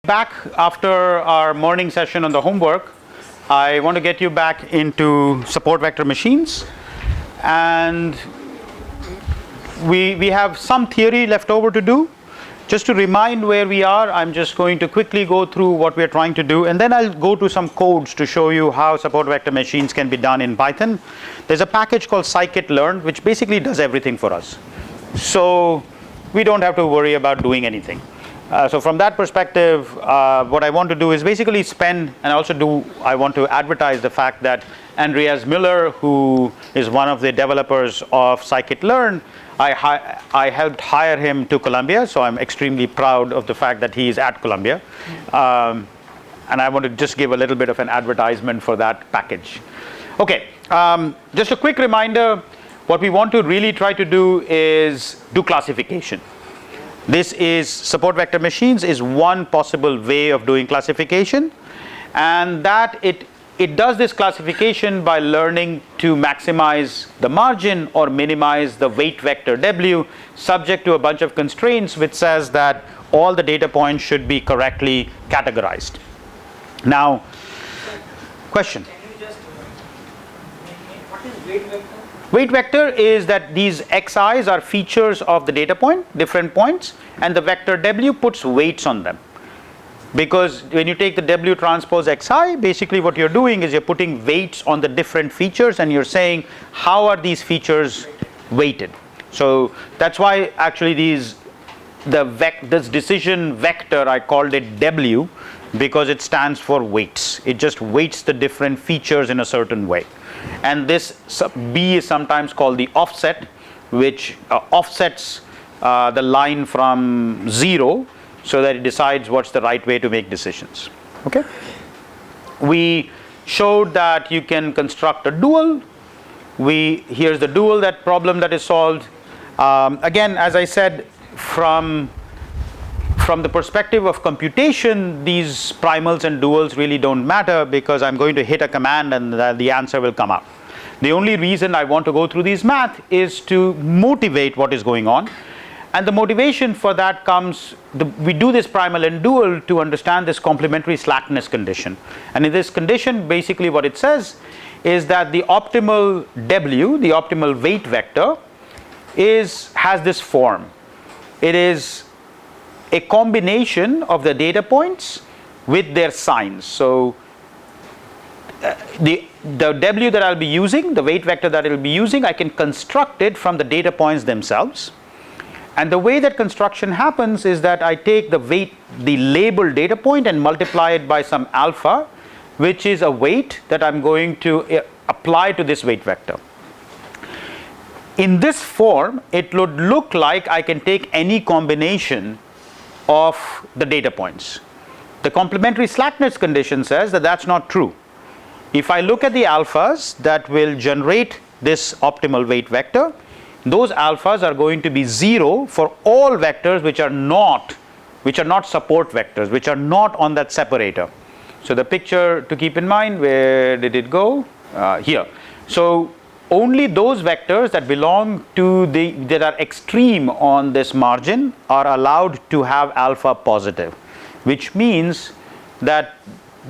Back after our morning session on the homework, I want to get you back into support vector machines, and we have some theory left over to do. Just to remind where we are, I'm just going to quickly go through what we're trying to do, and then I'll go to some codes to show you how support vector machines can be done in Python. There's a package called Scikit-Learn which basically does everything for us, so we don't have to worry about doing anything. So from that perspective, what I want to do is basically spend, and also I want to advertise the fact that Andreas Miller, who is one of the developers of Scikit-Learn, I helped hire him to Columbia, so I'm extremely proud of the fact that he is at Columbia. And I want to just give a little bit of an advertisement for that package. Okay, just a quick reminder, what we want to really try to do is do classification. This is support vector machines is one possible way of doing classification, and that it does this classification by learning to maximize the margin or minimize the weight vector W, subject to a bunch of constraints which says that all the data points should be correctly categorized. Now, question? Can you just what is weight vector? Weight vector is that these xi's are features of the data point, different points, and the vector W puts weights on them. Because when you take the W transpose xi, basically what you're doing is you're putting weights on the different features, and you're saying how are these features weighted. So that's why actually this decision vector, I called it W because it stands for weights. It just weights the different features in a certain way. And this B is sometimes called the offset, which offsets the line from 0 so that it decides what's the right way to make decisions. Okay? We showed that you can construct a dual. Here's the dual, that problem that is solved. Again, as I said, from the perspective of computation, these primals and duals really don't matter because I'm going to hit a command and the answer will come up. The only reason I want to go through these math is to motivate what is going on, and the motivation for that comes, we do this primal and dual to understand this complementary slackness condition. And in this condition, basically what it says is that the optimal W, the optimal weight vector, has this form. It is a combination of the data points with their signs. So the W that I'll be using, the weight vector that I'll be using, I can construct it from the data points themselves. And the way that construction happens is that I take the labeled data point and multiply it by some alpha, which is a weight that I'm going to apply to this weight vector. In this form, it would look like I can take any combination of the data points. The complementary slackness condition says that that's not true. If I look at the alphas that will generate this optimal weight vector, those alphas are going to be 0 for all vectors which are not support vectors, which are not on that separator. So the picture to keep in mind, where did it go? Here. So only those vectors that belong to that are extreme on this margin are allowed to have alpha positive, which means that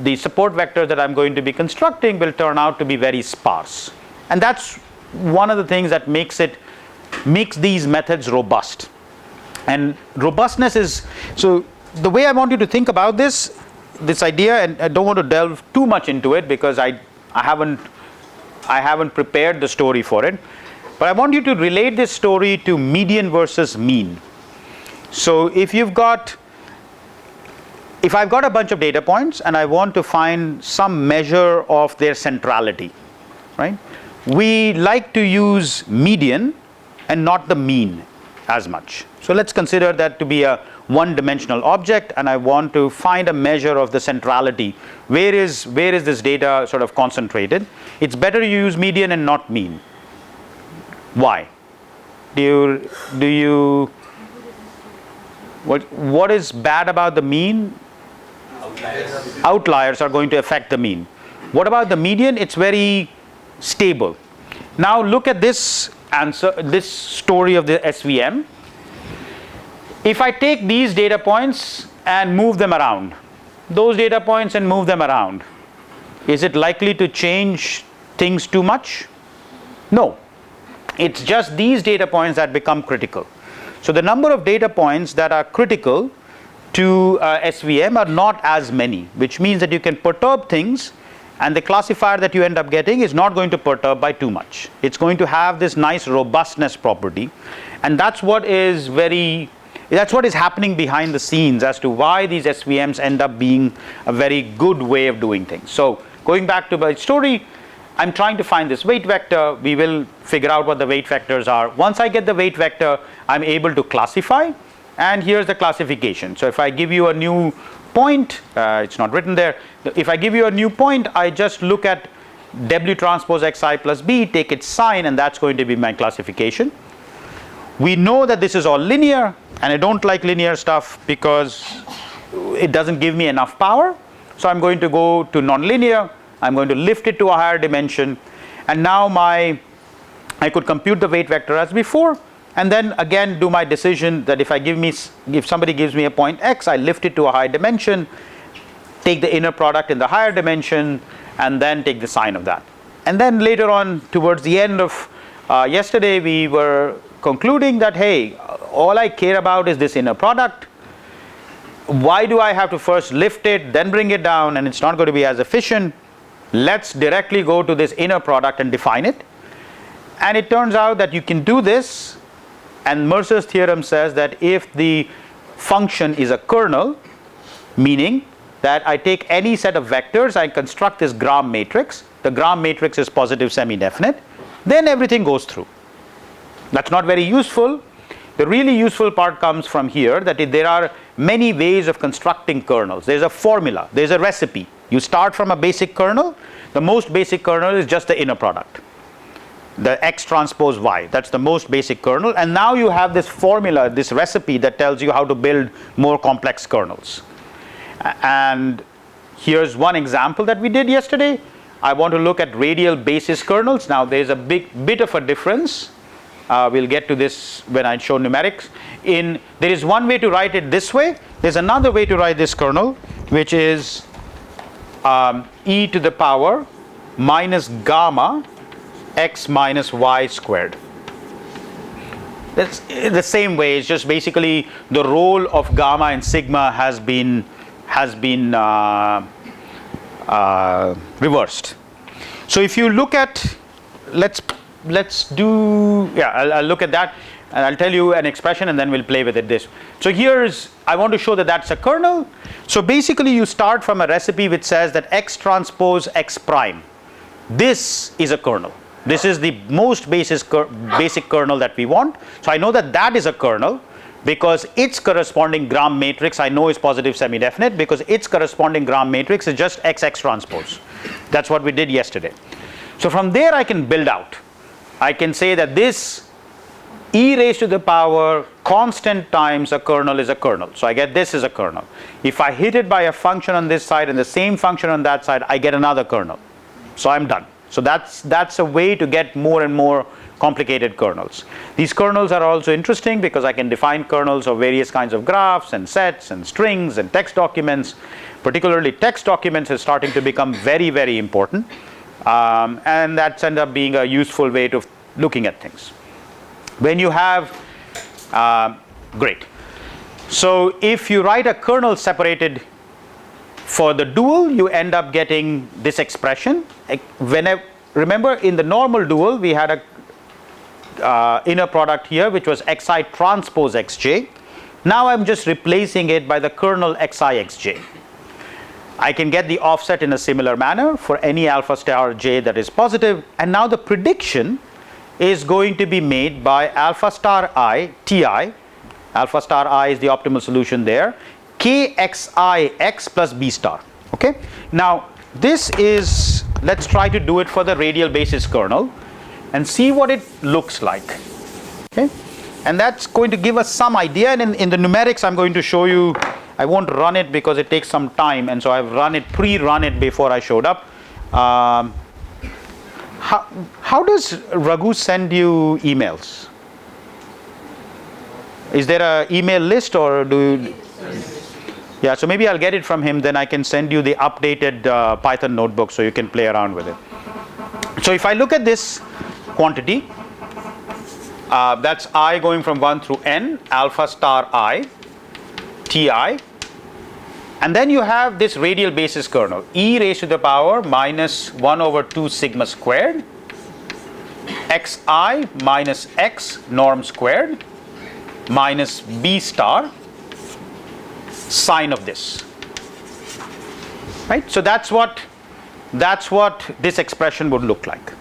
the support vector that I'm going to be constructing will turn out to be very sparse. And that's one of the things that makes these methods robust. And robustness is, so the way I want you to think about this idea, and I don't want to delve too much into it because I haven't prepared the story for it, but I want you to relate this story to median versus mean. So if I've got a bunch of data points and I want to find some measure of their centrality, right? We like to use median and not the mean as much. So let's consider that to be a one-dimensional object, and I want to find a measure of the centrality. Where is this data sort of concentrated? It's better to use median and not mean. Why? What is bad about the mean? Outliers are going to affect the mean. What about the median? It's very stable. Now look at this story of the SVM. If I take these data points and move them around, those data points and move them around. Is it likely to change things too much? No. It's just these data points that become critical. So the number of data points that are critical to SVM are not as many, which means that you can perturb things, and the classifier that you end up getting is not going to perturb by too much. It's going to have this nice robustness property, and that's what is happening behind the scenes as to why these SVMs end up being a very good way of doing things. So going back to my story, I'm trying to find this weight vector. We will figure out what the weight vectors are. Once I get the weight vector, I'm able to classify, and here's the classification. So if I give you a new point, it's not written there. If I give you a new point, I just look at W transpose xi plus b, take its sign, and that's going to be my classification. We know that this is all linear, and I don't like linear stuff because it doesn't give me enough power. So I'm going to go to nonlinear. I'm going to lift it to a higher dimension, and now I could compute the weight vector as before, and then again do my decision that if somebody gives me a point x, I lift it to a higher dimension, take the inner product in the higher dimension, and then take the sign of that. And then later on, towards the end of yesterday, we were concluding that, hey, all I care about is this inner product. Why do I have to first lift it, then bring it down, and it's not going to be as efficient? Let's directly go to this inner product and define it. And it turns out that you can do this, and Mercer's theorem says that if the function is a kernel, meaning that I take any set of vectors, I construct this gram matrix, the gram matrix is positive semi-definite, then everything goes through. That's not very useful. The really useful part comes from here, that there are many ways of constructing kernels. There's a formula, there's a recipe. You start from a basic kernel. The most basic kernel is just the inner product, the x transpose y. That's the most basic kernel, and now you have this formula, this recipe that tells you how to build more complex kernels. And here's one example that we did yesterday. I want to look at radial basis kernels. Now there's a bit of a difference. We'll get to this when I show numerics. There is one way to write it this way. There's another way to write this kernel, which is e to the power minus gamma x minus y squared. It's the same way. It's just basically the role of gamma and sigma has been reversed. So if you look at, let's do, I'll look at that, and I'll tell you an expression, and then we'll play with it. So I want to show that that's a kernel. So basically you start from a recipe which says that x transpose x prime, this is a kernel. This is the most basic kernel that we want. So I know that that is a kernel because its corresponding gram matrix I know is positive semi-definite, because its corresponding gram matrix is just x transpose. That's what we did yesterday. So from there I can build out. I can say that this e raised to the power constant times a kernel is a kernel. So I get this is a kernel. If I hit it by a function on this side and the same function on that side, I get another kernel. So I'm done. So that's a way to get more and more complicated kernels. These kernels are also interesting because I can define kernels of various kinds of graphs and sets and strings and text documents. Particularly text documents is starting to become very, very important. And that's ended up being a useful way to looking at things. When you have, great. So if you write a kernel separated for the dual, you end up getting this expression. Remember in the normal dual, we had a inner product here, which was xi transpose xj. Now I'm just replacing it by the kernel xi xj. I can get the offset in a similar manner for any alpha star j that is positive, and now the prediction is going to be made by alpha star I ti. Alpha star I is the optimal solution there, kxi x plus b star. Okay, now this is, let's try to do it for the radial basis kernel and see what it looks like. Okay, and that's going to give us some idea, and in the numerics I'm going to show you. I won't run it because it takes some time, and so I've pre-run it before I showed up. How does Raghu send you emails? Is there an email list, or do you? Yeah, so maybe I'll get it from him, then I can send you the updated Python notebook so you can play around with it. So if I look at this quantity, that's I going from 1 through n, alpha star I, ti, and then you have this radial basis kernel, e raised to the power minus 1 over 2 sigma squared, xi minus x norm squared, minus b star sine of this. Right? So that's what this expression would look like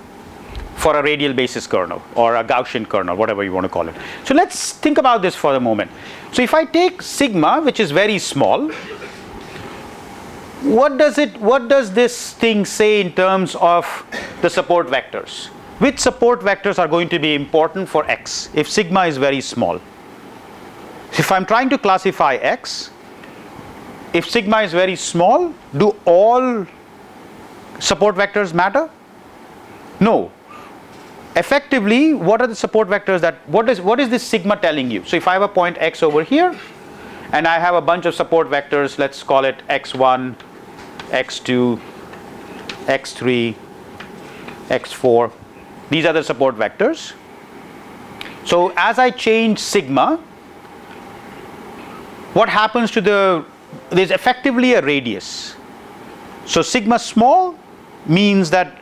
for a radial basis kernel or a Gaussian kernel, whatever you want to call it. So let's think about this for a moment. So if I take sigma, which is very small, what does this thing say in terms of the support vectors? Which support vectors are going to be important for x if sigma is very small? If I'm trying to classify x, if sigma is very small, do all support vectors matter? No. Effectively, what are the support vectors that, what is this sigma telling you? So if I have a point x over here, and I have a bunch of support vectors, let's call it x1, x2, x3, x4, these are the support vectors. So as I change sigma, what happens to there's effectively a radius. So sigma small means that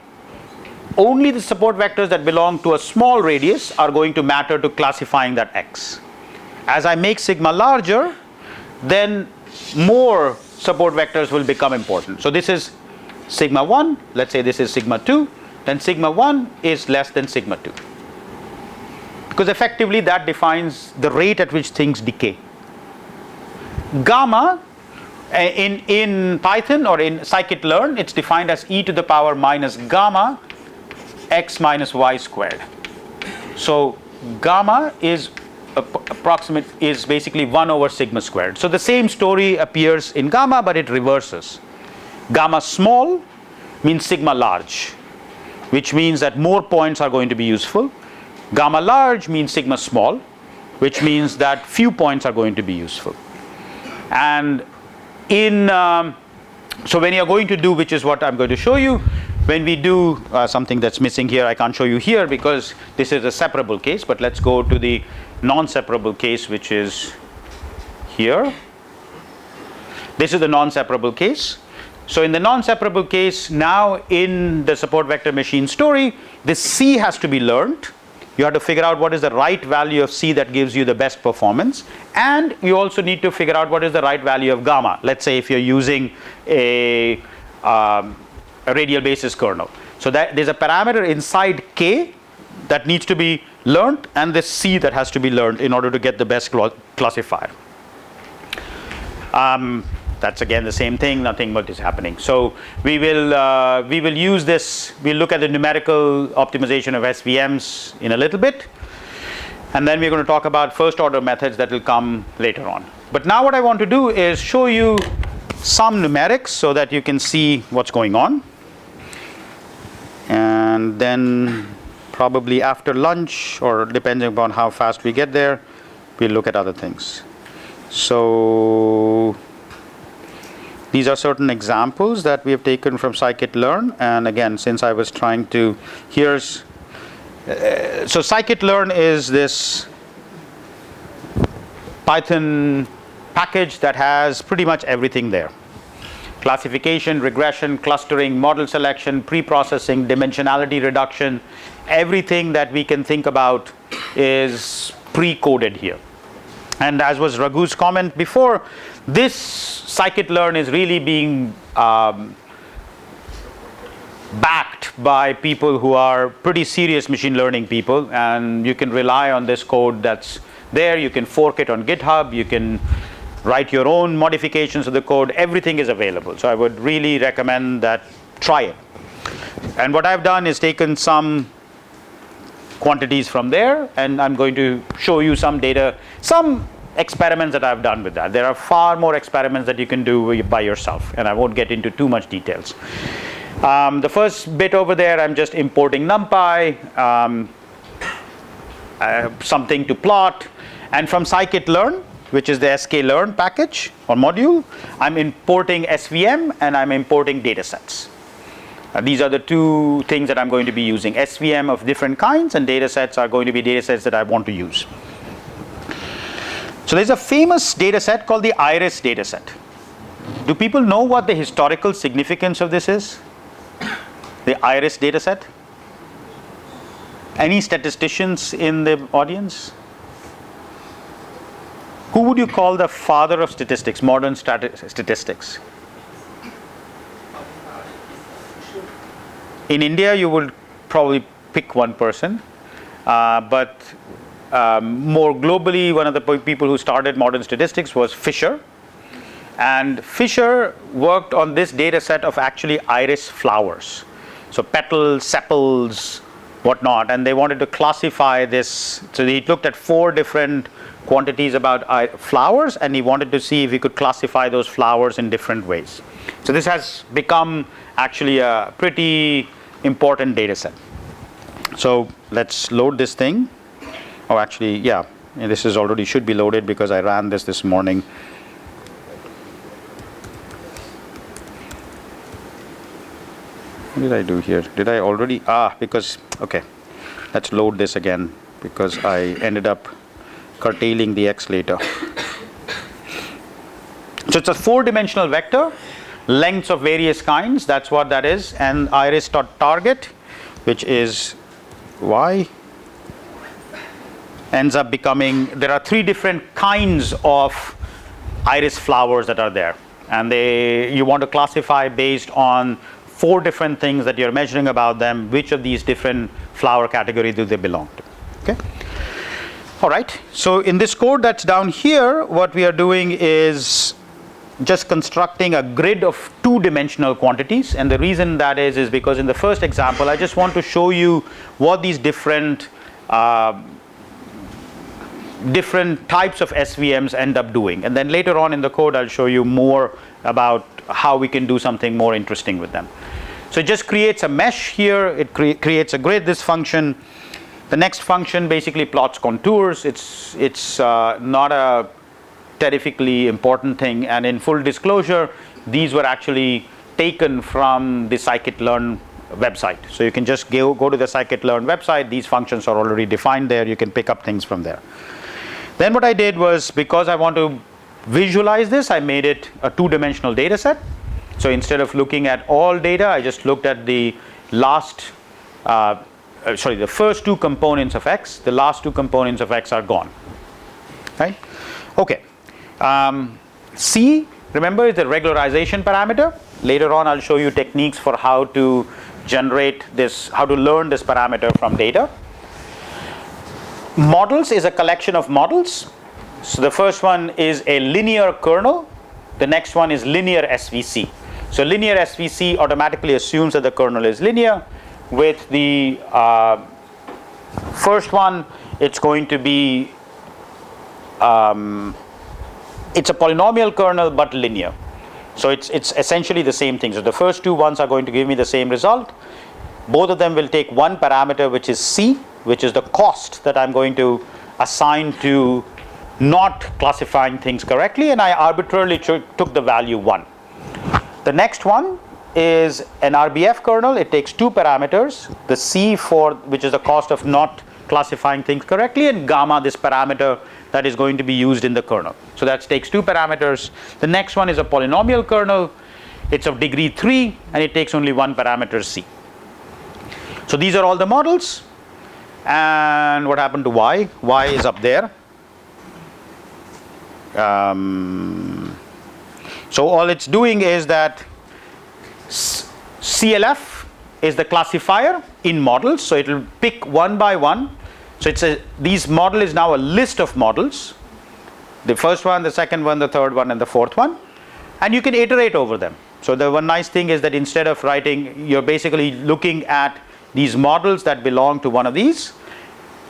only the support vectors that belong to a small radius are going to matter to classifying that x. As I make sigma larger, then more support vectors will become important. So this is sigma 1, let's say this is sigma 2, then sigma 1 is less than sigma 2. Because effectively that defines the rate at which things decay. Gamma in Python or in Scikit-Learn, it's defined as e to the power minus gamma x minus y squared. So gamma is is basically 1 over sigma squared. So the same story appears in gamma, but it reverses. Gamma small means sigma large, which means that more points are going to be useful. Gamma large means sigma small, which means that few points are going to be useful. And so when you're going to do, which is what I'm going to show you, when we do something that's missing here, I can't show you here because this is a separable case, but let's go to the non-separable case, which is here. This is the non-separable case. So in the non-separable case, now in the support vector machine story, this C has to be learned. You have to figure out what is the right value of C that gives you the best performance, and you also need to figure out what is the right value of gamma. Let's say if you're using a radial basis kernel. So that there's a parameter inside K that needs to be learned, and this C that has to be learned in order to get the best classifier. That's again the same thing, nothing much is happening. So we will use this, we'll look at the numerical optimization of SVMs in a little bit, and then we're going to talk about first order methods that will come later on. But now what I want to do is show you some numerics so that you can see what's going on, and then probably after lunch, or depending upon how fast we get there, we'll look at other things. So these are certain examples that we have taken from Scikit-Learn, and again, since I was trying to, so Scikit-Learn is this Python package that has pretty much everything there. Classification, regression, clustering, model selection, pre-processing, dimensionality reduction, everything that we can think about is pre-coded here. And as was Raghu's comment before, this Scikit-Learn is really being backed by people who are pretty serious machine learning people, and you can rely on this code that's there. You can fork it on GitHub, you can write your own modifications of the code, everything is available. So I would really recommend that, try it. And what I've done is taken some quantities from there, and I'm going to show you some data, some experiments that I've done with that. There are far more experiments that you can do by yourself, and I won't get into too much details. The first bit over there, I'm just importing NumPy, something to plot, and from Scikit-Learn, which is the Scikit-Learn package or module. I'm importing SVM and I'm importing data sets. These are the two things that I'm going to be using. SVM of different kinds, and data sets are going to be data sets that I want to use. So there's a famous data set called the IRIS data set. Do people know what the historical significance of this is? The IRIS data set? Any statisticians in the audience? Who would you call the father of statistics, modern statistics? In India, you would probably pick one person, but more globally, one of the people who started modern statistics was Fisher. And Fisher worked on this data set of actually iris flowers. So petals, sepals, whatnot, and they wanted to classify this. So he looked at 4 different quantities about flowers, and he wanted to see if he could classify those flowers in different ways. So this has become actually a pretty important data set. So let's load this thing. Oh, actually, yeah, this is already should be loaded because I ran this morning. What did I do here? Did I already? Because, okay, let's load this again because I ended up curtailing the X later. So it's a 4-dimensional vector, lengths of various kinds, that's what that is, and iris.target, which is Y, ends up becoming, there are 3 different kinds of iris flowers that are there, and you want to classify based on 4 different things that you're measuring about them, which of these different flower categories do they belong to. Okay. All right. So in this code that's down here, what we are doing is just constructing a grid of 2-dimensional quantities, and the reason that is because in the first example, I just want to show you what these different types of SVMs end up doing, and then later on in the code I'll show you more about how we can do something more interesting with them. So it just creates a mesh here, it creates a grid, this function. The next function basically plots contours. It's not a terrifically important thing, and in full disclosure, these were actually taken from the Scikit-Learn website. So you can just go to the Scikit-Learn website, these functions are already defined there, you can pick up things from there. Then what I did was, because I want to visualize this, I made it a 2-dimensional data set. So instead of looking at all data, I just looked at the the first 2 components of X. The last 2 components of X are gone. Right? Okay. C, remember, is the regularization parameter. Later on, I'll show you techniques for how to generate this, how to learn this parameter from data. Models is a collection of models. So the first one is a linear kernel. The next one is linear SVC. So linear SVC automatically assumes that the kernel is linear. With the first one, it's going to be it's a polynomial kernel but linear. So it's essentially the same thing. So the first 2 ones are going to give me the same result. Both of them will take one parameter, which is C, which is the cost that I'm going to assign to not classifying things correctly, and I arbitrarily took the value 1. The next one is an Rbf kernel. It takes 2 parameters, the C which is the cost of not classifying things correctly, and gamma, this parameter that is going to be used in the kernel. So that takes 2 parameters. The next one is a polynomial kernel. It's of degree 3 and it takes only 1 parameter, C. So these are all the models. And what happened to Y? Y is up there. So all it's doing is that CLF is the classifier in models, so it will pick one by one. So these model is now a list of models, the first one, the second one, the third one, and the fourth one, and you can iterate over them. So the one nice thing is that instead of writing, you're basically looking at these models that belong to one of these.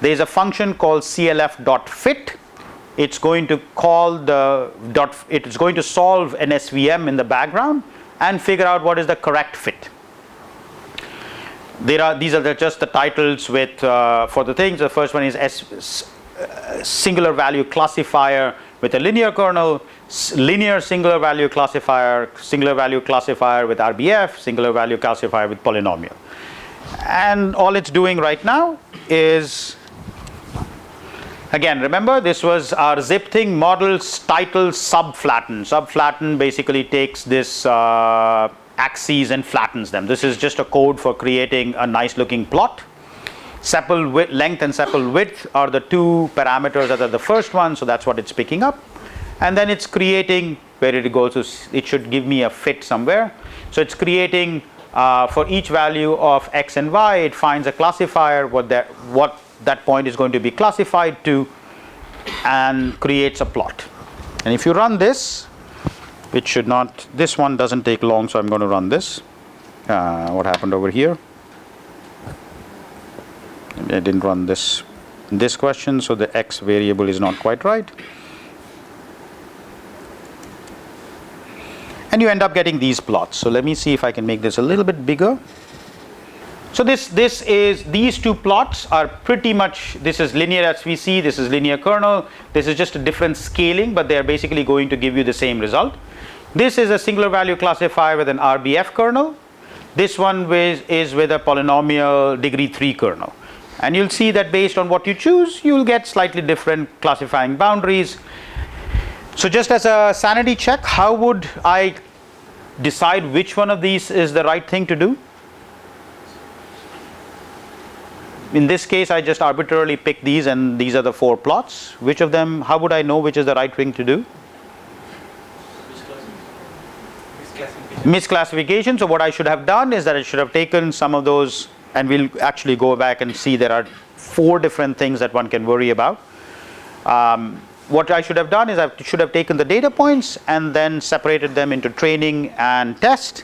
There's a function called clf.fit. It's going to it's going to solve an SVM in the background and figure out what is the correct fit. These are just the titles with for the things. The first one is singular value classifier with a linear kernel, linear singular value classifier with Rbf, singular value classifier with polynomial. And all it's doing right now is, again, remember this was our zip thing models title subflatten. Subflatten basically takes this axes and flattens them. This is just a code for creating a nice looking plot. Sepal width, length and sepal width are the two parameters that are the first one, so that's what it's picking up. And then it's creating where it goes to, it should give me a fit somewhere. So it's creating for each value of x and y, it finds a classifier, what that point is going to be classified to, and creates a plot. And if you run this, which should not, this one doesn't take long, so I'm going to run this. What happened over here? I didn't run this question, so the x variable is not quite right. And you end up getting these plots. So let me see if I can make this a little bit bigger. So these two plots are pretty much, this is linear SVC, this is linear kernel, this is just a different scaling, but they are basically going to give you the same result. This is a singular value classifier with an Rbf kernel. This one is with a polynomial degree 3 kernel. And you'll see that based on what you choose, you'll get slightly different classifying boundaries. So just as a sanity check, how would I decide which one of these is the right thing to do? In this case, I just arbitrarily pick these, and these are the 4 plots. Which of them, how would I know which is the right thing to do? Misclassification. So what I should have done is that I should have taken some of those, and we'll actually go back and see there are 4 different things that one can worry about. What I should have done is I should have taken the data points and then separated them into training and test,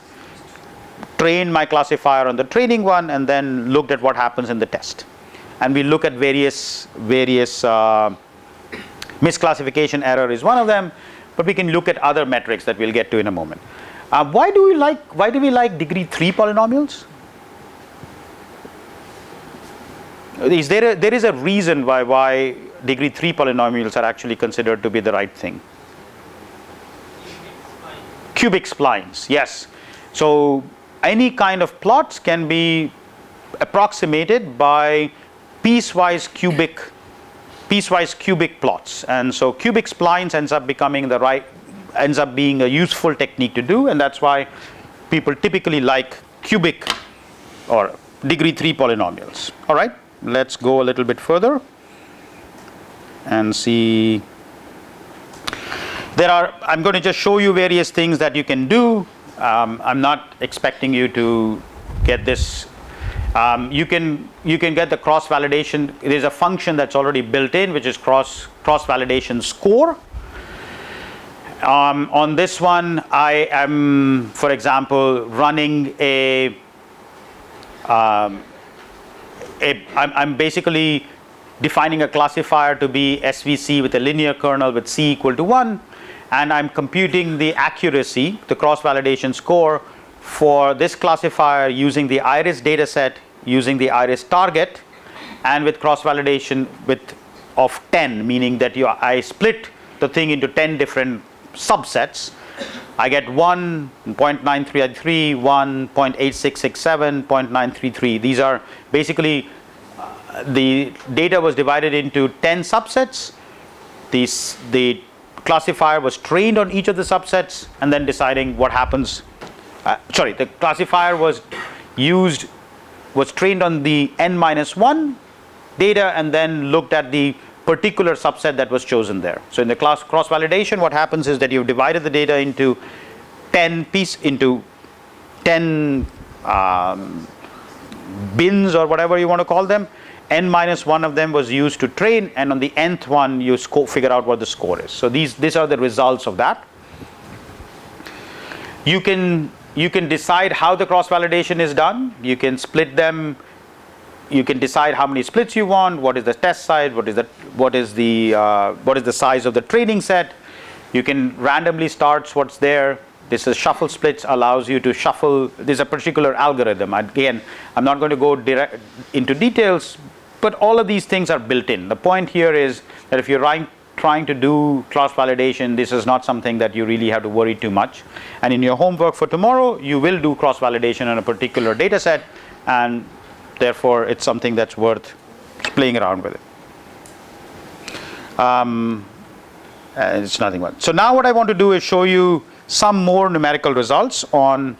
trained my classifier on the training one, and then looked at what happens in the test. And we look at various misclassification error is one of them, but we can look at other metrics that we'll get to in a moment. Why do we like degree 3 polynomials? There is a reason why degree 3 polynomials are actually considered to be the right thing. Cubic splines, yes. So any kind of plots can be approximated by piecewise cubic plots, and so cubic splines ends up being a useful technique to do, and that's why people typically like cubic or degree 3 polynomials. All right, let's go a little bit further and see. I'm going to just show you various things that you can do. I'm not expecting you to get this. You can get the cross validation. There's a function that's already built in, which is cross validation score. On this one, I am, for example, running I'm basically defining a classifier to be SVC with a linear kernel with C equal to 1, and I'm computing the accuracy, the cross validation score for this classifier using the iris dataset, using the iris target, and with cross validation of 10, meaning that I split the thing into 10 different subsets. I get 1, 0.933, 1, 0.8667, 0.933. These are basically the data was divided into 10 subsets. The classifier was trained on each of the subsets and then deciding what happens. The classifier was trained on the n-1 data and then looked at the particular subset that was chosen there. So in the cross validation, what happens is that you've divided the data into 10 bins or whatever you want to call them. n-1 of them was used to train, and on the nth one you figure out what the score is. So these are the results of that. You can decide how the cross validation is done. You can split them. You can decide how many splits you want, what is the test size, what is the size of the training set. You can randomly start what's there. This is shuffle splits, allows you to shuffle. There's a particular algorithm. Again, I'm not going to go into details, but all of these things are built in. The point here is that if you're trying trying to do cross validation, this is not something that you really have to worry too much. And in your homework for tomorrow, you will do cross validation on a particular data set, and therefore it's something that's worth playing around with it. It's nothing but. So now what I want to do is show you some more numerical results on,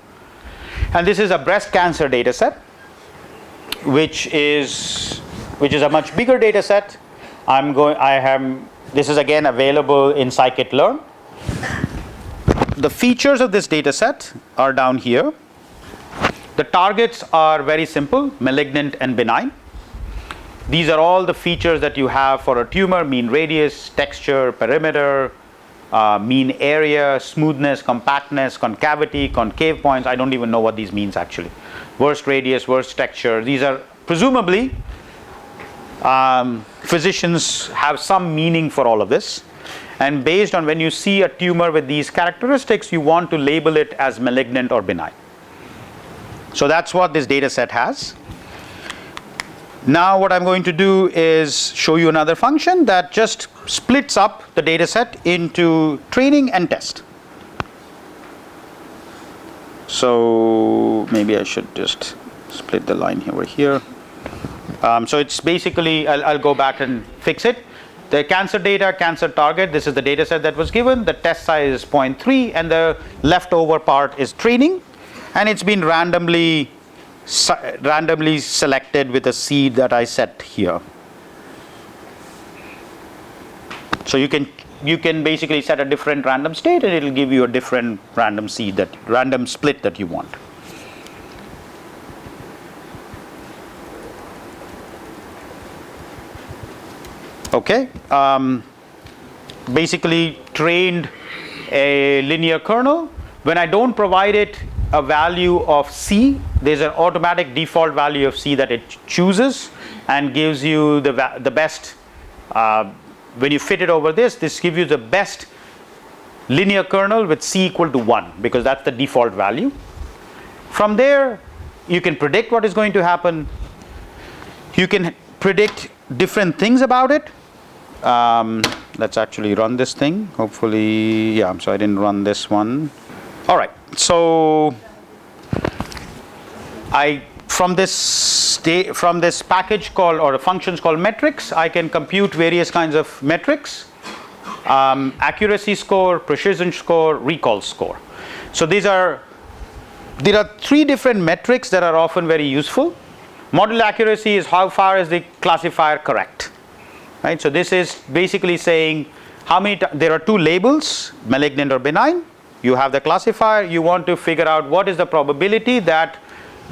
and this is a breast cancer data set, which is a much bigger data set. This is again available in Scikit-Learn. The features of this data set are down here. The targets are very simple, malignant and benign. These are all the features that you have for a tumor: mean radius, texture, perimeter, mean area, smoothness, compactness, concavity, concave points. I don't even know what these means actually. Worst radius, worst texture. These are presumably, physicians have some meaning for all of this. And based on when you see a tumor with these characteristics, you want to label it as malignant or benign. So that's what this data set has. Now what I'm going to do is show you another function that just splits up the data set into training and test. So maybe I should just split the line over here. So it's basically, I'll go back and fix it. The cancer data, cancer target, this is the data set that was given. The test size is 0.3, and the leftover part is training. And it's been randomly selected with a seed that I set here. So you can basically set a different random state, and it'll give you a different random seed, that random split that you want. Okay, basically trained a linear kernel. When I don't provide it a value of C, there's an automatic default value of C that it chooses and gives you the best. When you fit it over this gives you the best linear kernel with C equal to 1, because that's the default value. From there, you can predict what is going to happen. You can predict different things about it. Let's actually run this thing. Hopefully, yeah, so I didn't run this one. All right, so from this package called, or the functions called metrics, I can compute various kinds of metrics: accuracy score, precision score, recall score. So there are 3 different metrics that are often very useful. Model accuracy is how far is the classifier correct, right? So this is basically saying how many there are 2 labels, malignant or benign. You have the classifier. You want to figure out what is the probability that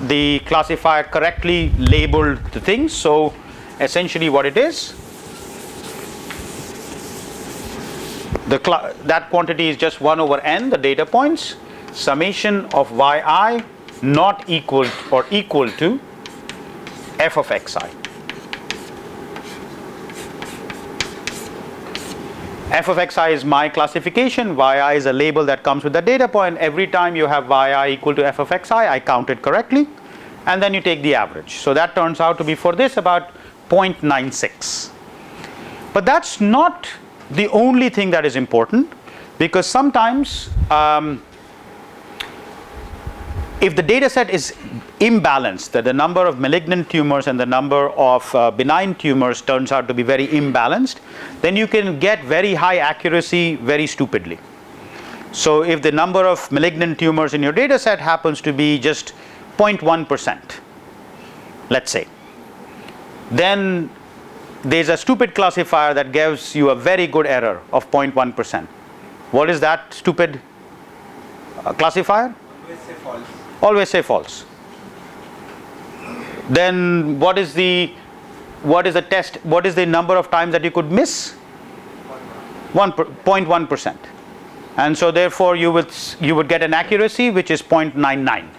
the classifier correctly labeled the things. So essentially what it is, that quantity is just 1 over n, the data points, summation of yi not equal or equal to f of xi. F of xi is my classification, yi is a label that comes with the data point. Every time you have yi equal to f of xi, I count it correctly, and then you take the average. So that turns out to be, for this, about 0.96. But that's not the only thing that is important, because sometimes if the data set is imbalanced, that the number of malignant tumors and the number of benign tumors turns out to be very imbalanced, then you can get very high accuracy very stupidly. So if the number of malignant tumors in your data set happens to be just 0.1%, let's say, then there's a stupid classifier that gives you a very good error of 0.1%. What is that stupid classifier? Always say false. Always say false. Then what is the test? What is the number of times that you could miss? 0.1%. And so therefore you would get an accuracy which is 0.99.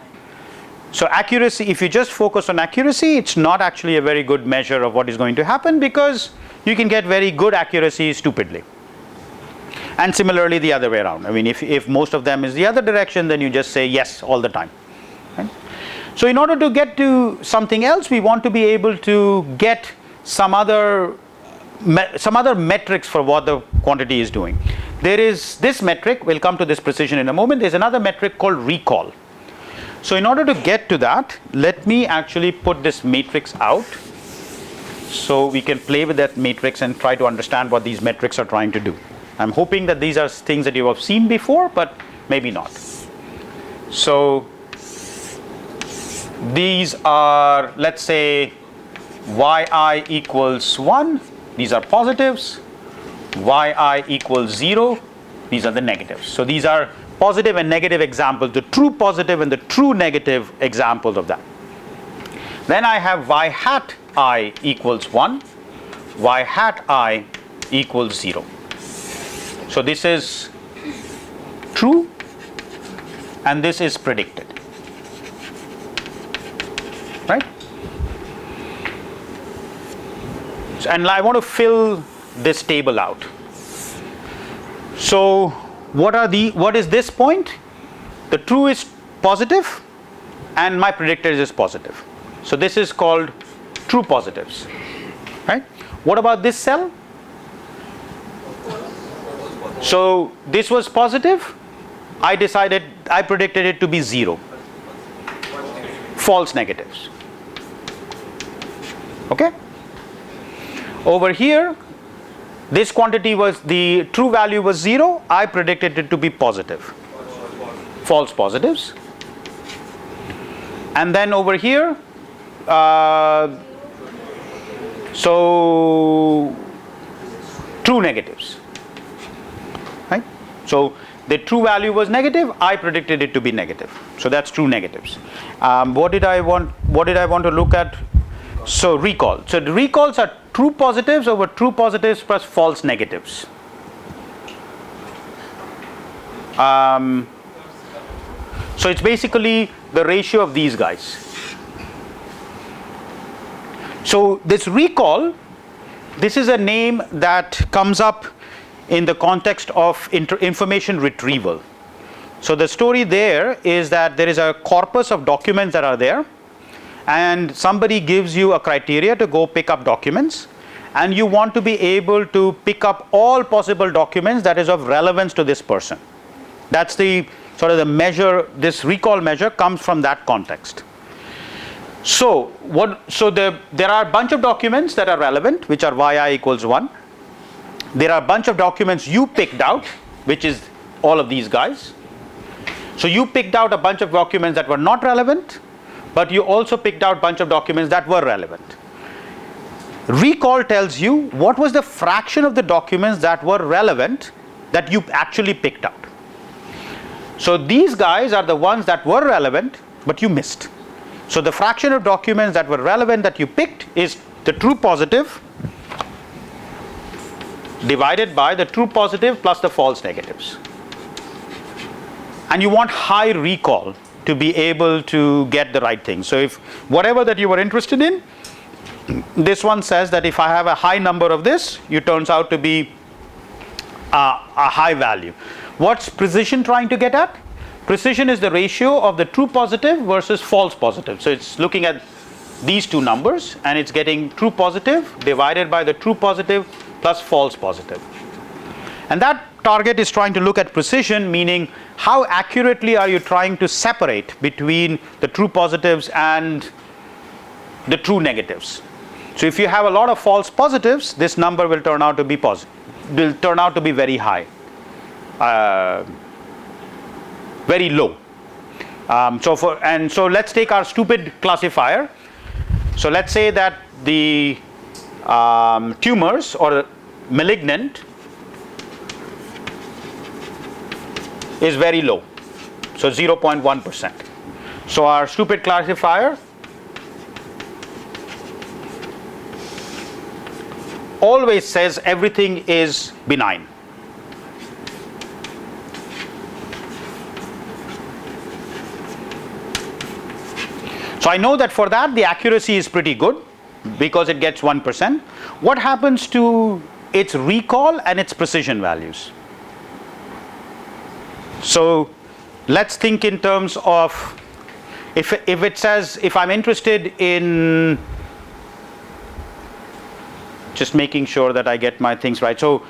So accuracy, if you just focus on accuracy, it's not actually a very good measure of what is going to happen, because you can get very good accuracy stupidly. And similarly the other way around. I mean, if most of them is the other direction, then you just say yes all the time. Right? So in order to get to something else, we want to be able to get some other some other metrics for what the quantity is doing. There is this metric, we'll come to this precision in a moment. There's another metric called recall. So in order to get to that, let me actually put this matrix out so we can play with that matrix and try to understand what these metrics are trying to do. I'm hoping that these are things that you have seen before, but maybe not. So these are, let's say, yi equals 1, these are positives, yi equals 0, these are the negatives. So these are positive and negative examples, the true positive and the true negative examples of that. Then I have y hat I equals 1, y hat I equals 0. So this is true and this is predicted, right? And I want to fill this table out. So what is this point? The true is positive and my predictor is positive. So this is called true positives, right? What about this cell? So this was positive. I predicted it to be 0. False negatives. Okay? Over here, this quantity was, the true value was 0. I predicted it to be positive. False positives. And then over here, so true negatives. Right? So the true value was negative. I predicted it to be negative. So that's true negatives. What did I want to look at? So recall. So the recalls are true positives over true positives plus false negatives. So it's basically the ratio of these guys. So this recall, this is a name that comes up in the context of information retrieval. So the story there is that there is a corpus of documents that are there, and somebody gives you a criteria to go pick up documents, and you want to be able to pick up all possible documents that is of relevance to this person. That's the sort of the measure. This recall measure comes from that context. So there are a bunch of documents that are relevant, which are yi equals 1. There are a bunch of documents you picked out, which is all of these guys. So you picked out a bunch of documents that were not relevant, but you also picked out a bunch of documents that were relevant. Recall tells you what was the fraction of the documents that were relevant that you actually picked out. So these guys are the ones that were relevant, but you missed. So the fraction of documents that were relevant that you picked is the true positive divided by the true positive plus the false negatives. And you want high recall to be able to get the right thing. So if whatever that you were interested in, this one says that if I have a high number of this, it turns out to be a high value. What's precision trying to get at? Precision is the ratio of the true positive versus false positive. So it's looking at these two numbers and it's getting true positive divided by the true positive plus false positive. And that target is trying to look at precision, meaning how accurately are you trying to separate between the true positives and the true negatives. So if you have a lot of false positives, this number will turn out to be very high, very low. So let's take our stupid classifier. So let's say that the tumors or malignant is very low, so 0.1%. So our stupid classifier always says everything is benign. So I know that for that the accuracy is pretty good because it gets 1%. What happens to its recall and its precision values? So let's think in terms of if it says, if I'm interested in just making sure that I get my things right. So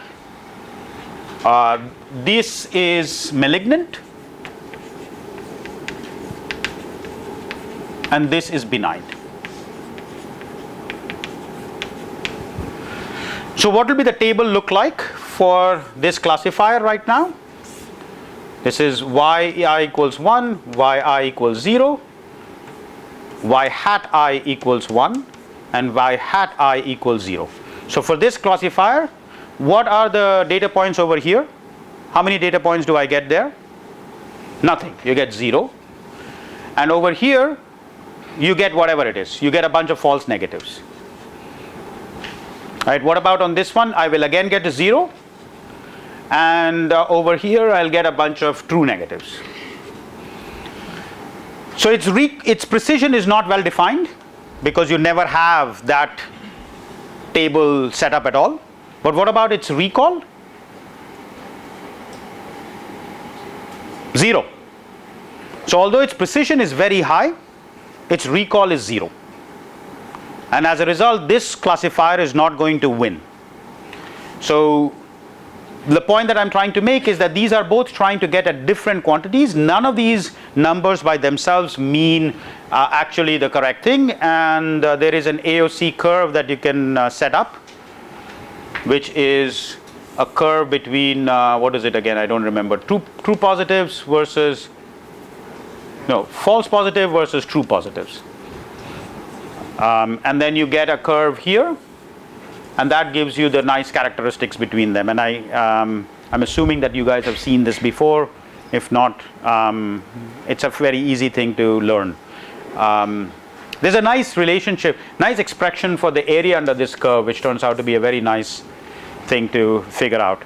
this is malignant and this is benign. So what will be the table look like for this classifier right now? This is yi equals 1, yi equals 0, y hat I equals 1, and y hat I equals 0. So for this classifier, what are the data points over here? How many data points do I get there? Nothing. You get 0. And over here, you get whatever it is. You get a bunch of false negatives. Right, what about on this one? I will again get a 0. And over here, I'll get a bunch of true negatives. So its precision is not well defined because you never have that table set up at all. But what about its recall? 0. So although its precision is very high, its recall is 0. And as a result, this classifier is not going to win. So the point that I'm trying to make is that these are both trying to get at different quantities. None of these numbers by themselves mean actually the correct thing. And there is an Aoc curve that you can set up, which is a curve between, what is it again? I don't remember. True positives versus, no, false positive versus true positives. And then you get a curve here, and that gives you the nice characteristics between them. And I'm assuming that you guys have seen this before. If not, it's a very easy thing to learn. There's a nice relationship, nice expression for the area under this curve, which turns out to be a very nice thing to figure out.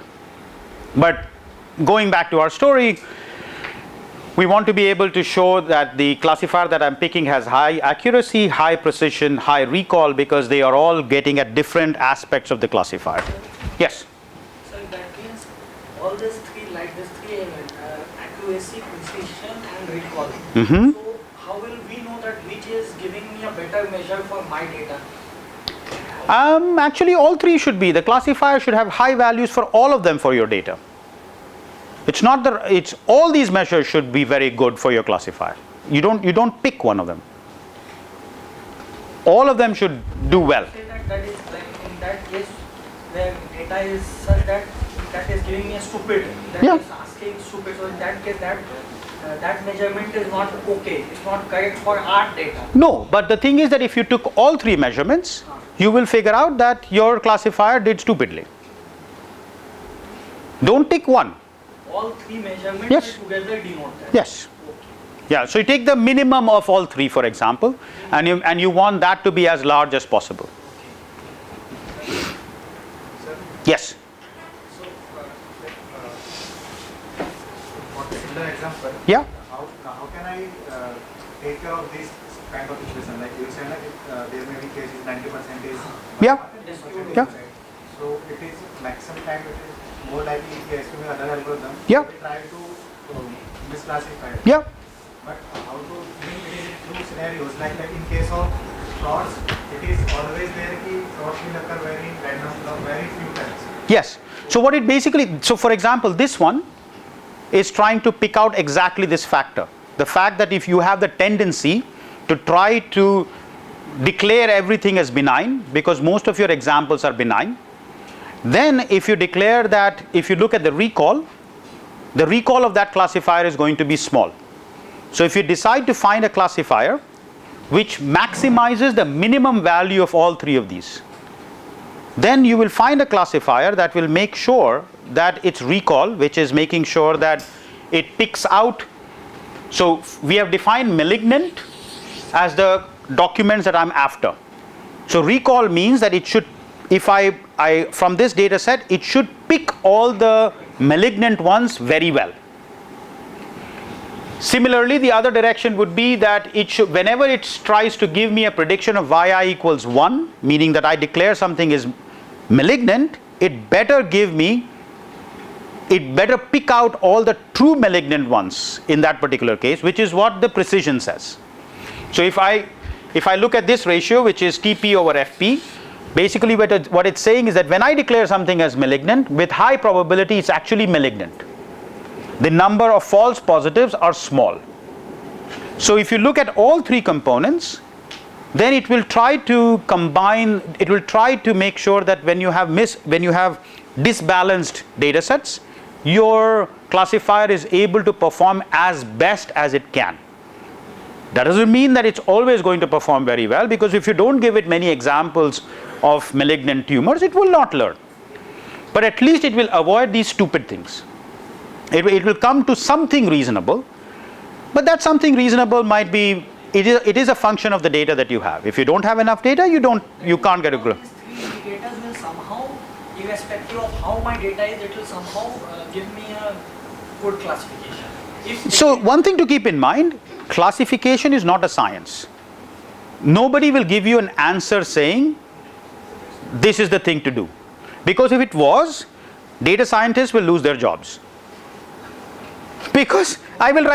But going back to our story, we want to be able to show that the classifier that I'm picking has high accuracy, high precision, high recall, because they are all getting at different aspects of the classifier. Yes? So that means all these three, like these three elements, accuracy, precision and recall. Mm-hmm. So how will we know that which is giving me a better measure for my data? Actually, all three should be. The classifier should have high values for all of them for your data. It's not it's all these measures should be very good for your classifier. You don't pick one of them. All of them should do well. Say that is like in that case where data is such that is giving me a stupid, that Yeah. is asking stupid. So in that case that measurement is not okay. It's not correct for our data. No, but the thing is that if you took all three measurements, you will figure out that your classifier did stupidly. Don't pick one. All three measurements Yes. together denote that. Yes. Okay. Yeah. So you take the minimum of all three, for example, and you want that to be as large as possible. Yes. So, for the similar example, Yeah. how can I take care of this kind of equation? Like you said, like there may be cases 90% is Yeah. 10% is Yeah. right. So it is maximum time it is more likely if you estimate other algorithm. Yeah. We try to misclassify it. Yeah. But how to think it is in true scenarios like in case of frauds, it is always there कि frauds will occur very random, very few times. Yes. So what it basically, so for example, this one is trying to pick out exactly this factor. The fact that if you have the tendency to try to declare everything as benign, because most of your examples are benign, then if you declare that, if you look at the recall of that classifier is going to be small. So if you decide to find a classifier which maximizes the minimum value of all three of these, then you will find a classifier that will make sure that its recall, which is making sure that it picks out. So we have defined malignant as the documents that I'm after. So recall means that it should, if I from this data set, it should pick all the malignant ones very well. Similarly, the other direction would be that it should, whenever it tries to give me a prediction of yi equals 1, meaning that I declare something is malignant, it better pick out all the true malignant ones in that particular case, which is what the precision says. So if I look at this ratio, which is TP over FP, Basically what it's saying is that when I declare something as malignant, with high probability it's actually malignant. The number of false positives are small. So if you look at all three components, then it will try to combine, it will try to make sure that when you have disbalanced data sets, your classifier is able to perform as best as it can. That doesn't mean that it's always going to perform very well, because if you don't give it many examples of malignant tumors, it will not learn. But at least it will avoid these stupid things. It will come to something reasonable, but that something reasonable might be, it is a function of the data that you have. If you don't have enough data, you can't get a grip. These three indicators will somehow, irrespective of how my data is, it will somehow give me a good classification. So one thing to keep in mind, classification is not a science. Nobody will give you an answer saying this is the thing to do, because if it was, data scientists will lose their jobs, because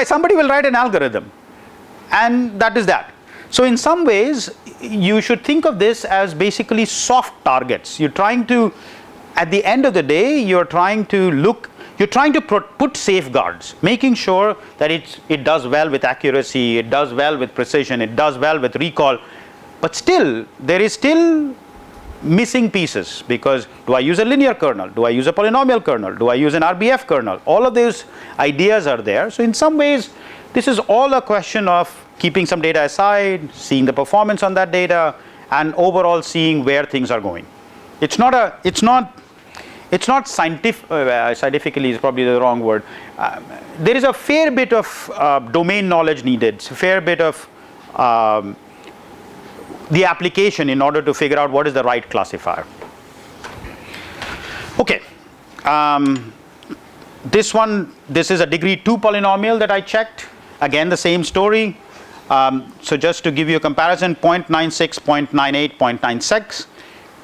somebody will write an algorithm, and that is that. So in some ways you should think of this as basically soft targets. You're trying to, at the end of the day, you're trying to put safeguards, making sure that it does well with accuracy, it does well with precision, it does well with recall, but still there is still missing pieces, because do I use a linear kernel, do I use a polynomial kernel, do I use an Rbf kernel? All of those ideas are there. So in some ways this is all a question of keeping some data aside, seeing the performance on that data, and overall seeing where things are going. It's not scientific, scientifically is probably the wrong word. There is a fair bit of domain knowledge needed, a fair bit of the application in order to figure out what is the right classifier. Okay, this is a degree 2 polynomial that I checked. Again, the same story. So just to give you a comparison, 0.96, 0.98, 0.96.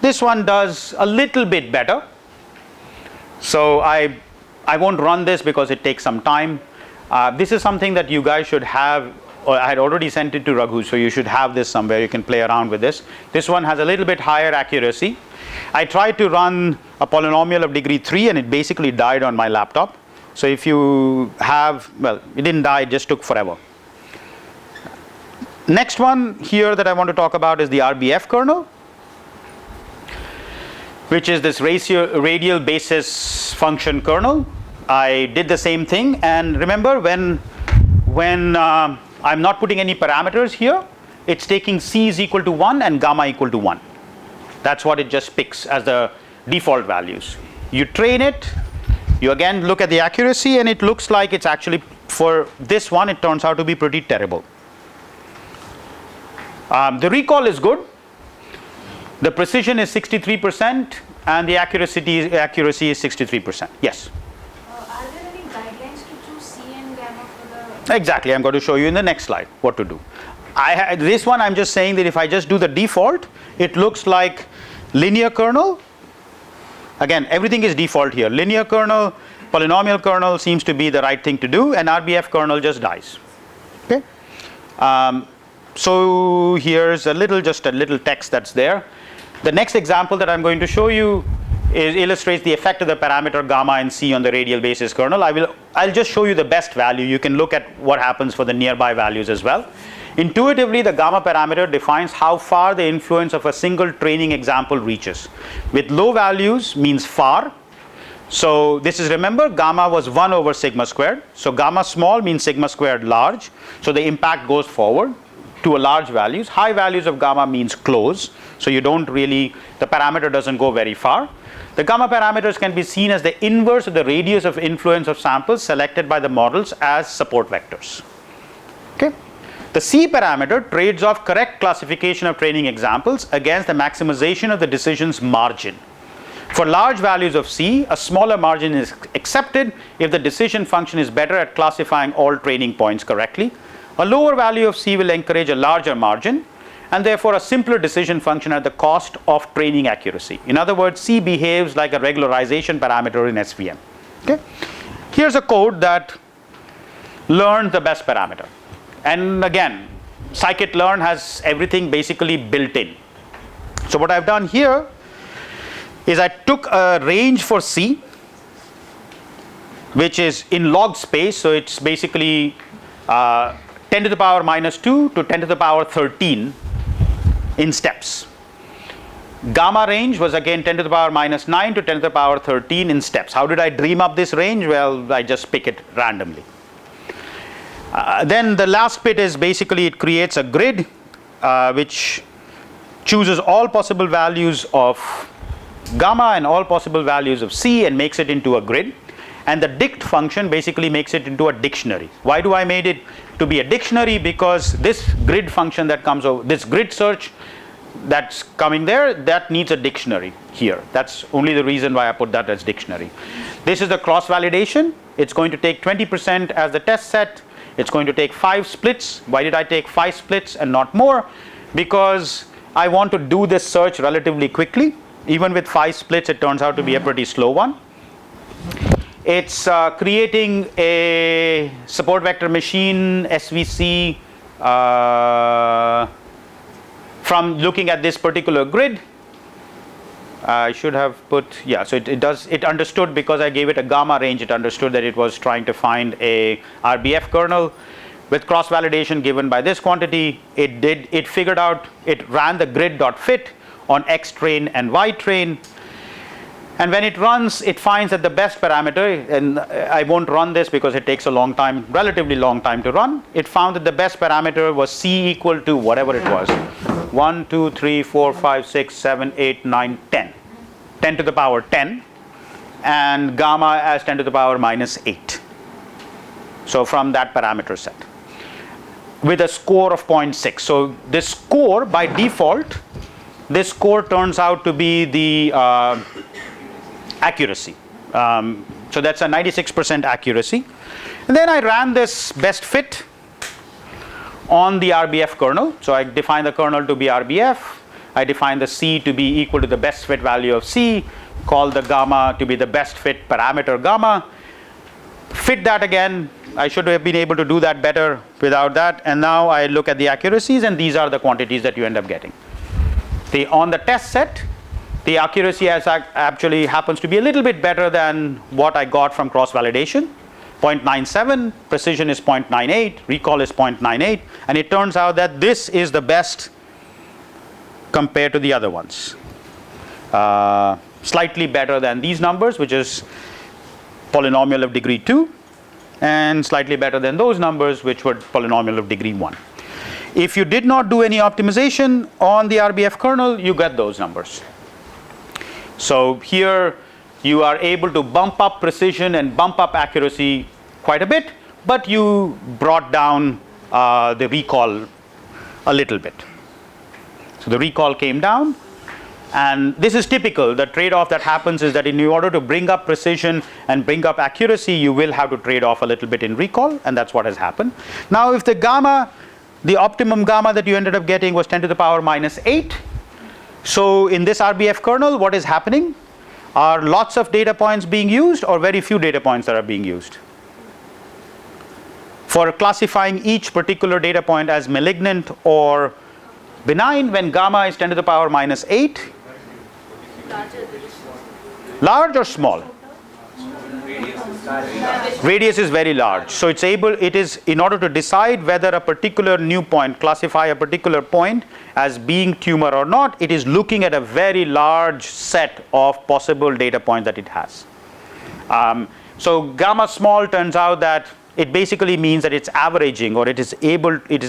This one does a little bit better. So I won't run this because it takes some time. This is something that you guys should have, or I had already sent it to Raghu, so you should have this somewhere. You can play around with this. This one has a little bit higher accuracy. I tried to run a polynomial of degree 3 and it basically died on my laptop. So if you have, well, it didn't die, it just took forever. Next one here that I want to talk about is the Rbf kernel, which is this radial basis function kernel. I did the same thing, and remember when I'm not putting any parameters here, it's taking c is equal to 1 and gamma equal to 1. That's what it just picks as the default values. You train it, you again look at the accuracy, and it looks like it's actually, for this one, it turns out to be pretty terrible. The recall is good. The precision is 63% and the accuracy is 63%. Yes? Are there any guidelines to choose C and gamma for the... Exactly, I'm going to show you in the next slide what to do. This one I'm just saying that if I just do the default, it looks like linear kernel. Again, everything is default here. Linear kernel, polynomial kernel seems to be the right thing to do, and Rbf kernel just dies. Okay? So here's just a little text that's there. The next example that I'm going to show you illustrates the effect of the parameter gamma and c on the radial basis kernel. I'll just show you the best value. You can look at what happens for the nearby values as well. Intuitively, the gamma parameter defines how far the influence of a single training example reaches. With low values means far. So this is, remember, gamma was 1 over sigma squared. So gamma small means sigma squared large. So the impact goes forward to a large values. High values of gamma means close. So you don't really, the parameter doesn't go very far. The gamma parameters can be seen as the inverse of the radius of influence of samples selected by the models as support vectors. Okay. The C parameter trades off correct classification of training examples against the maximization of the decision's margin. For large values of C, a smaller margin is accepted if the decision function is better at classifying all training points correctly. A lower value of C will encourage a larger margin, and therefore a simpler decision function at the cost of training accuracy. In other words, C behaves like a regularization parameter in SVM. Okay? Here's a code that learned the best parameter. And again, Scikit-Learn has everything basically built in. So what I've done here is I took a range for C, which is in log space, so it's basically 10 to the power minus 2 to 10 to the power 13 in steps. Gamma range was again 10 to the power minus 9 to 10 to the power 13 in steps. How did I dream up this range? Well, I just pick it randomly. Then the last bit is basically it creates a grid which chooses all possible values of gamma and all possible values of C and makes it into a grid. And the dict function basically makes it into a dictionary. Why do I made it to be a dictionary? Because this grid function that comes over, this grid search that's coming there, that needs a dictionary here. That's only the reason why I put that as dictionary. This is the cross validation. It's going to take 20% as the test set. It's going to take 5 splits. Why did I take 5 splits and not more? Because I want to do this search relatively quickly. Even with 5 splits, it turns out to be a pretty slow one. It's creating a support vector machine SVC from looking at this particular grid. I should have put, yeah, so it understood because I gave it a gamma range, it understood that it was trying to find a Rbf kernel. With cross validation given by this quantity, it figured out, it ran the grid.fit on X train and Y train. And when it runs, it finds that the best parameter, and I won't run this because it takes a long time, relatively long time to run. It found that the best parameter was C equal to whatever it was. 1, 2, 3, 4, 5, 6, 7, 8, 9, 10. 10 to the power 10. And gamma as 10 to the power minus 8. So from that parameter set. With a score of 0.6. So this score, by default, this score turns out to be the accuracy. So that's a 96% accuracy. And then I ran this best fit on the Rbf kernel. So I define the kernel to be Rbf. I define the C to be equal to the best fit value of C. Call the gamma to be the best fit parameter gamma. Fit that again. I should have been able to do that better without that. And now I look at the accuracies, and these are the quantities that you end up getting. On the test set, the accuracy actually happens to be a little bit better than what I got from cross validation. 0.97, precision is 0.98, recall is 0.98, and it turns out that this is the best compared to the other ones. Slightly better than these numbers, which is polynomial of degree 2, and slightly better than those numbers, which were polynomial of degree 1. If you did not do any optimization on the Rbf kernel, you get those numbers. So here you are able to bump up precision and bump up accuracy quite a bit, but you brought down the recall a little bit. So the recall came down, and this is typical. The trade-off that happens is that in order to bring up precision and bring up accuracy, you will have to trade off a little bit in recall, and that's what has happened. Now if the gamma, the optimum gamma that you ended up getting was 10 to the power minus 8. So in this Rbf kernel, what is happening? Are lots of data points being used or very few data points that are being used? For classifying each particular data point as malignant or benign, when gamma is 10 to the power minus 8, large or small? Radius is very large. So it is in order to decide whether a particular new point, classify a particular point as being tumor or not, it is looking at a very large set of possible data points that it has. So gamma small turns out that it basically means that it's averaging, or it is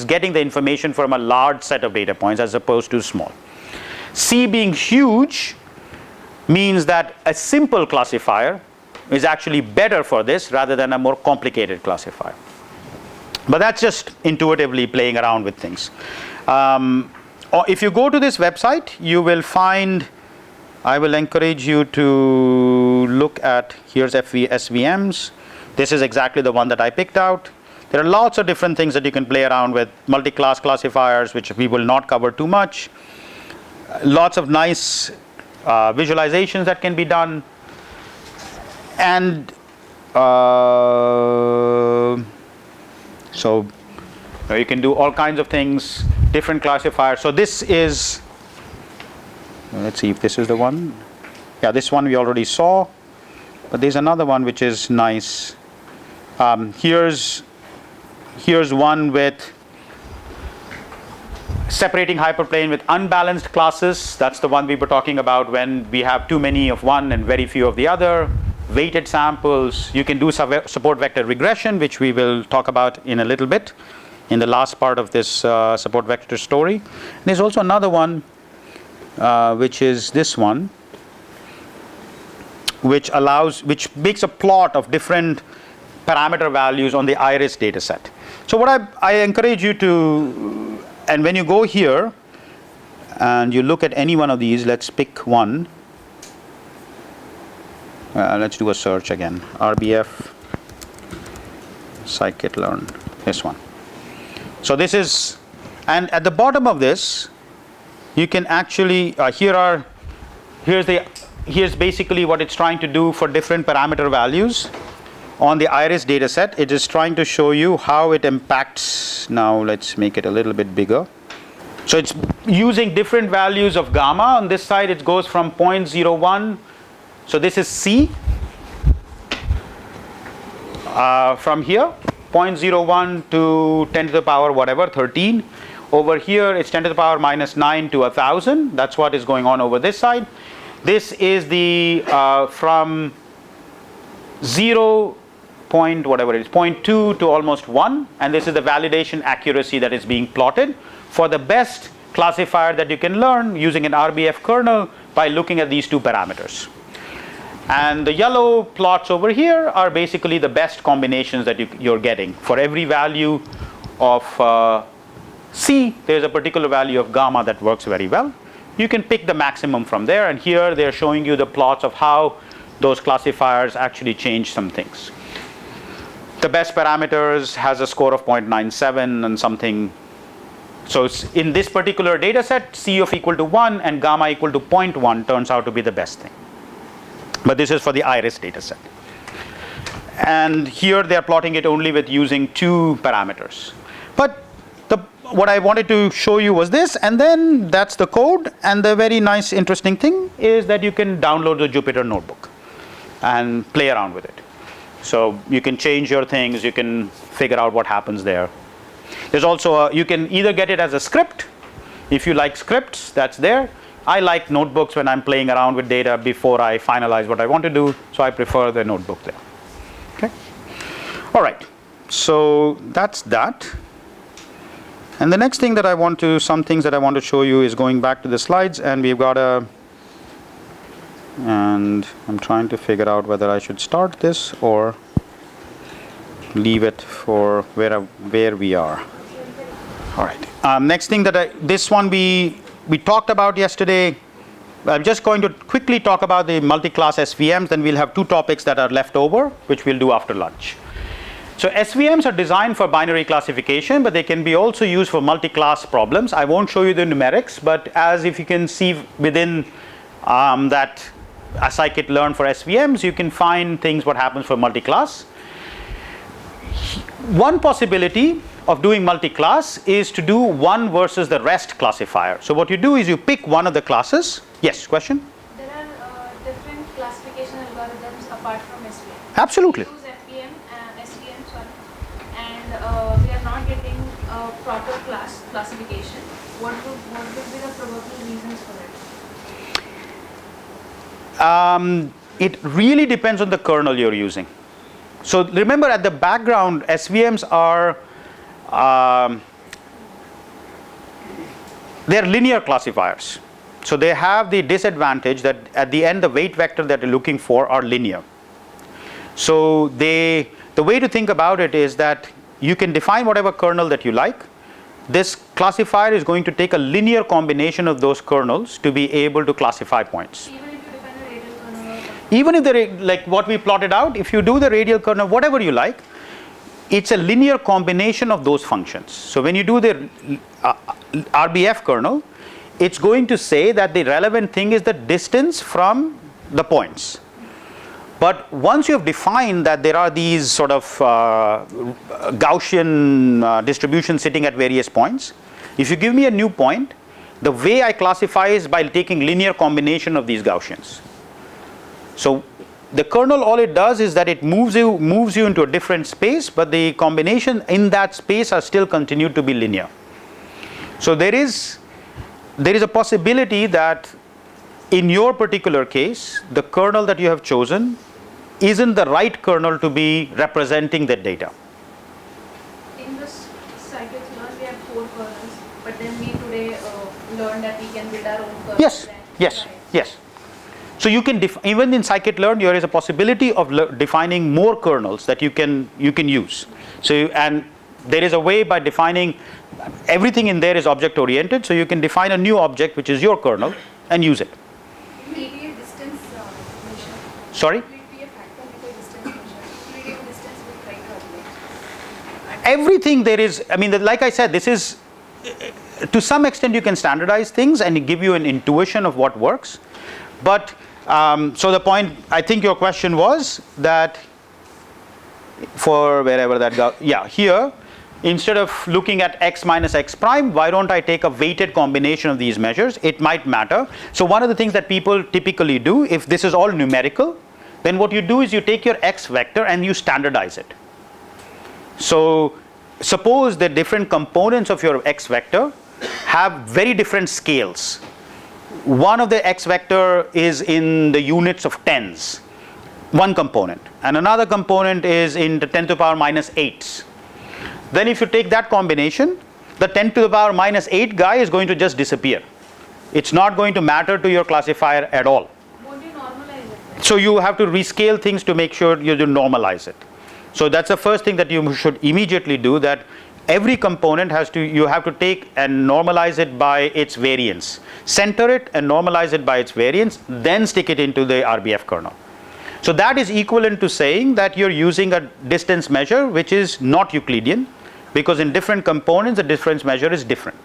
getting the information from a large set of data points as opposed to small. C being huge means that a simple classifier is actually better for this rather than a more complicated classifier. But that's just intuitively playing around with things. If you go to this website, you will find, I will encourage you to look at, here's SVMs. This is exactly the one that I picked out. There are lots of different things that you can play around with, multi-class classifiers, which we will not cover too much. Lots of nice visualizations that can be done. And so you can do all kinds of things, different classifiers. So this is Let's see if this is the one. Yeah, this one we already saw, but there's another one which is nice. Here's one with separating hyperplane with unbalanced classes. That's the one we were talking about when we have too many of one and very few of the other. Weighted samples. You can do support vector regression, which we will talk about in a little bit in the last part of this support vector story. There's also another one, which is this one, which makes a plot of different parameter values on the iris data set. So what I encourage you to, and when you go here and you look at any one of these, let's pick one. Let's do a search again. Rbf Scikit-Learn, this one. So this is, and at the bottom of this, you can actually here's basically what it's trying to do for different parameter values on the iris data set. It is trying to show you how it impacts. Now let's make it a little bit bigger. So it's using different values of gamma. On this side it goes from 0.01, so this is C, from here 0.01 to 10 to the power whatever 13. Over here it's 10 to the power minus 9 to 1000. That's what is going on over this side. This is the from 0. Whatever it is, 0.2 to almost 1, and this is the validation accuracy that is being plotted for the best classifier that you can learn using an Rbf kernel by looking at these two parameters. And the yellow plots over here are basically the best combinations that you're getting. For every value of C, there's a particular value of gamma that works very well. You can pick the maximum from there, and here they're showing you the plots of how those classifiers actually change some things. The best parameters has a score of 0.97 and something. So in this particular data set, C of equal to 1 and gamma equal to 0.1 turns out to be the best thing. But this is for the iris data set. And here they are plotting it only with using two parameters. But what I wanted to show you was this, and then that's the code. And the very nice interesting thing is that you can download the Jupyter notebook and play around with it. So you can change your things, you can figure out what happens there. There's also you can either get it as a script. If you like scripts, that's there. I like notebooks when I'm playing around with data before I finalize what I want to do, so I prefer the notebook there. Okay. All right. So that's that. And the next thing that some things that I want to show you is going back to the slides, and we've got and I'm trying to figure out whether I should start this or leave it for where we are. All right. Next thing this one we talked about yesterday. I'm just going to quickly talk about the multi-class SVMs, then we'll have two topics that are left over, which we'll do after lunch. So SVMs are designed for binary classification, but they can be also used for multi-class problems. I won't show you the numerics, but as if you can see within that Scikit-Learn for SVMs, you can find things what happens for multi-class. One possibility of doing multi-class is to do one versus the rest classifier. So what you do is you pick one of the classes. Yes, question? There are different classification algorithms apart from SVM. Absolutely. We use SVM, and we are not getting a proper classification. What would be the probable reasons for it? It really depends on the kernel you're using. So remember, at the background, SVMs are they're linear classifiers. So they have the disadvantage that at the end the weight vector that you're looking for are linear. So the way to think about it is that you can define whatever kernel that you like. This classifier is going to take a linear combination of those kernels to be able to classify points. Even if like what we plotted out, if you do the radial kernel, whatever you like, it's a linear combination of those functions. So when you do the Rbf kernel, it's going to say that the relevant thing is the distance from the points. But once you have defined that there are these sort of Gaussian distributions sitting at various points, if you give me a new point, the way I classify is by taking linear combination of these Gaussians. So the kernel, all it does is that it moves you into a different space, but the combination in that space are still continued to be linear. So there is a possibility that in your particular case, the kernel that you have chosen isn't the right kernel to be representing that data. In this Scikit-Learn, we have 4 kernels, but then we today learned that we can build our own kernel. Yes. So you can even in Scikit-Learn there is a possibility of defining more kernels that you can use. So and there is a way by defining everything in there is object oriented. So you can define a new object which is your kernel and use it. Will it be a distance measure? Sorry. Will it be a factor with a distance measure? Will it be a distance with right coordinates? Everything there is. I mean, like I said, this is to some extent you can standardize things and give you an intuition of what works, but so the point, I think your question was that for wherever that goes, here, instead of looking at x minus x prime, why don't I take a weighted combination of these measures? It might matter. So one of the things that people typically do, if this is all numerical, then what you do is you take your x vector and you standardize it. So suppose the different components of your x vector have very different scales. One of the x vector is in the units of tens, one component, and another component is in the 10 to the power minus 8s. Then if you take that combination, the 10 to the power minus 8 guy is going to just disappear. It's not going to matter to your classifier at all. Won't you normalize it? So you have to rescale things to make sure you do normalize it. So that's the first thing that you should immediately do, that every component you have to take and normalize it by its variance. Center it and normalize it by its variance, then stick it into the Rbf kernel. So that is equivalent to saying that you're using a distance measure which is not Euclidean, because in different components the distance measure is different.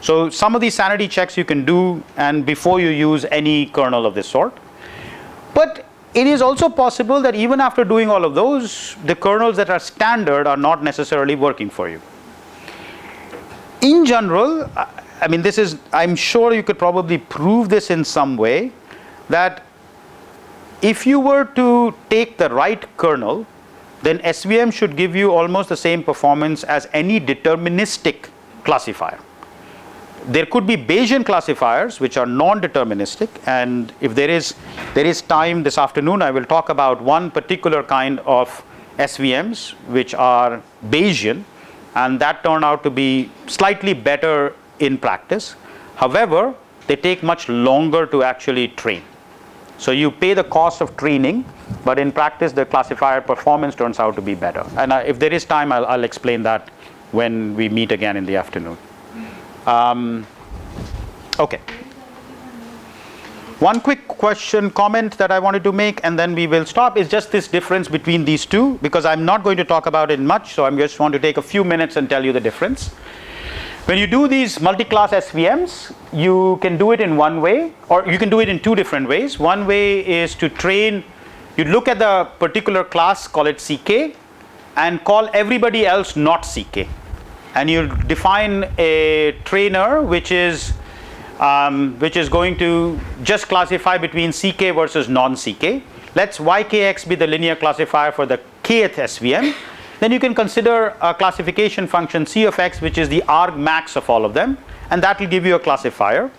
So some of these sanity checks you can do and before you use any kernel of this sort. But it is also possible that even after doing all of those, the kernels that are standard are not necessarily working for you. In general, I mean, I'm sure you could probably prove this in some way, that if you were to take the right kernel, then SVM should give you almost the same performance as any deterministic classifier. There could be Bayesian classifiers which are non-deterministic, and if there is time this afternoon, I will talk about one particular kind of SVMs which are Bayesian, and that turned out to be slightly better in practice. However, they take much longer to actually train. So you pay the cost of training, but in practice the classifier performance turns out to be better. And if there is time, I'll explain that when we meet again in the afternoon. Okay. One quick comment that I wanted to make, and then we will stop, is just this difference between these two, because I'm not going to talk about it much, so I just want to take a few minutes and tell you the difference. When you do these multi-class SVMs, you can do it in one way, or you can do it in two different ways. One way is to train, you look at the particular class, call it CK, and call everybody else not CK. And you define a trainer which is going to just classify between CK versus non-CK. Let's YKX be the linear classifier for the kth SVM. Then you can consider a classification function C of x, which is the argmax of all of them, and that will give you a classifier.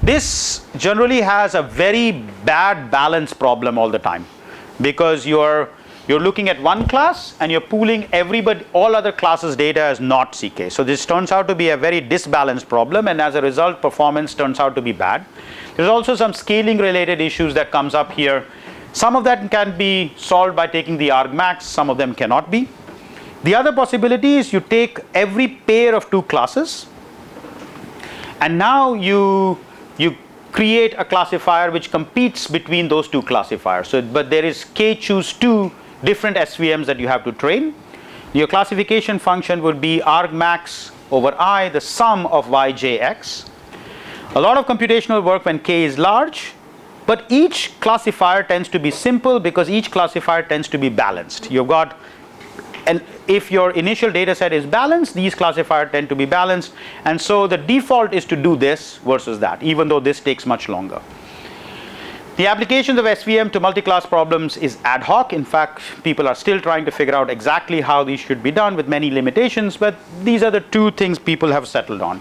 This generally has a very bad balance problem all the time, because you're looking at one class and you're pooling all other classes' data as not CK. So this turns out to be a very disbalanced problem, and as a result performance turns out to be bad. There's also some scaling related issues that comes up here. Some of that can be solved by taking the argmax, some of them cannot be. The other possibility is you take every pair of two classes and now you create a classifier which competes between those two classifiers. So, but there is k choose 2 different SVMs that you have to train. Your classification function would be argmax over I, the sum of yjx. A lot of computational work when k is large, but each classifier tends to be simple because each classifier tends to be balanced. You've got and if your initial data set is balanced, these classifiers tend to be balanced, and so the default is to do this versus that, even though this takes much longer. The applications of SVM to multi-class problems is ad hoc. In fact, people are still trying to figure out exactly how these should be done with many limitations, but these are the two things people have settled on.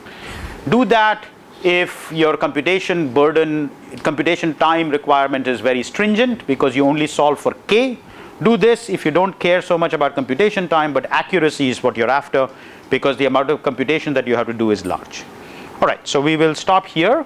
Do that if your computation time requirement is very stringent because you only solve for k. Do this if you don't care so much about computation time, but accuracy is what you're after because the amount of computation that you have to do is large. All right, so we will stop here.